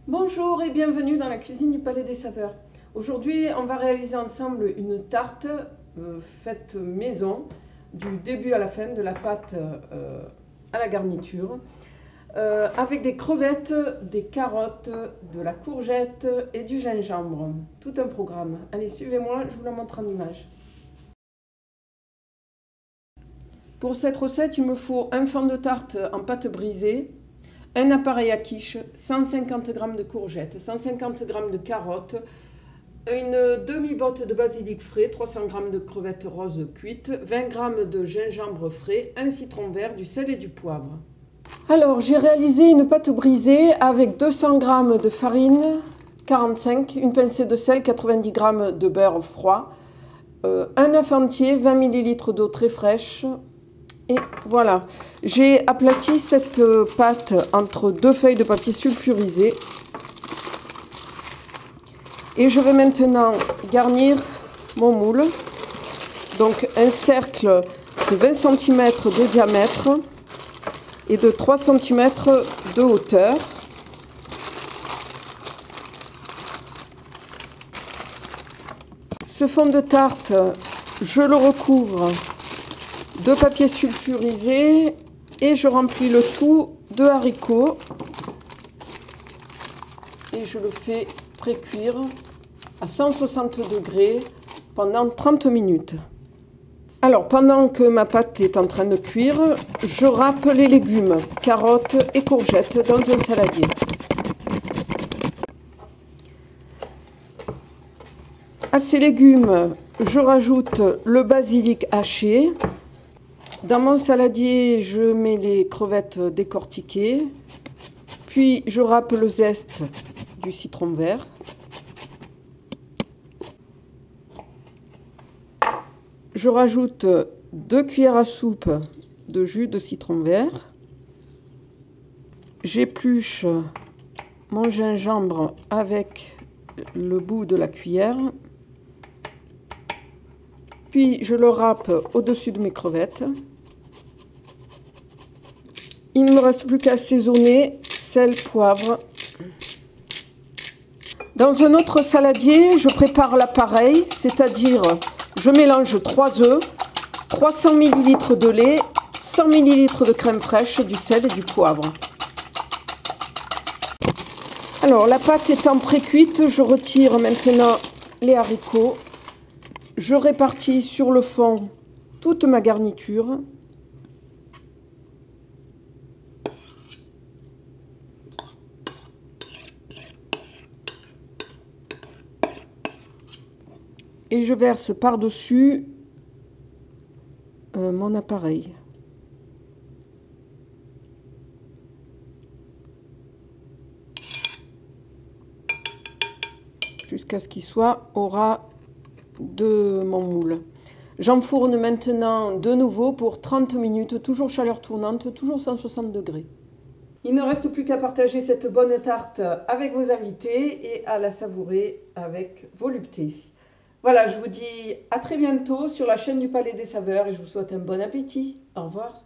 Bonjour et bienvenue dans la cuisine du Palais des Saveurs. Aujourd'hui, on va réaliser ensemble une tarte faite maison, du début à la fin, de la pâte à la garniture, avec des crevettes, des carottes, de la courgette et du gingembre. Tout un programme. Allez, suivez-moi, je vous la montre en image. Pour cette recette, il me faut un fond de tarte en pâte brisée, un appareil à quiche, 150 g de courgettes, 150 g de carottes, une demi-botte de basilic frais, 300 g de crevettes roses cuites, 20 g de gingembre frais, un citron vert, du sel et du poivre. Alors, j'ai réalisé une pâte brisée avec 200 g de farine, 45, une pincée de sel, 90 g de beurre froid, un œuf entier, 20 ml d'eau très fraîche. Et voilà, j'ai aplati cette pâte entre deux feuilles de papier sulfurisé. Et je vais maintenant garnir mon moule. Donc un cercle de 20 cm de diamètre et de 3 cm de hauteur. Ce fond de tarte, je le recouvre de papier sulfurisé et je remplis le tout de haricots et je le fais pré-cuire à 160 degrés pendant 30 minutes. Alors pendant que ma pâte est en train de cuire, je râpe les légumes, carottes et courgettes dans un saladier. À ces légumes, je rajoute le basilic haché. Dans mon saladier, je mets les crevettes décortiquées, puis je râpe le zeste du citron vert. Je rajoute 2 cuillères à soupe de jus de citron vert. J'épluche mon gingembre avec le bout de la cuillère. Puis je le râpe au-dessus de mes crevettes. Il ne me reste plus qu'à assaisonner, sel, poivre. Dans un autre saladier, je prépare l'appareil, c'est-à-dire je mélange 3 œufs, 300 ml de lait, 100 ml de crème fraîche, du sel et du poivre. Alors la pâte étant pré-cuite, je retire maintenant les haricots. Je répartis sur le fond toute ma garniture. Et je verse par-dessus mon appareil. Jusqu'à ce qu'il soit au ras de mon moule. J'enfourne maintenant de nouveau pour 30 minutes, toujours chaleur tournante, toujours 160 degrés. Il ne reste plus qu'à partager cette bonne tarte avec vos invités et à la savourer avec volupté. Voilà, je vous dis à très bientôt sur la chaîne du Palais des Saveurs et je vous souhaite un bon appétit. Au revoir.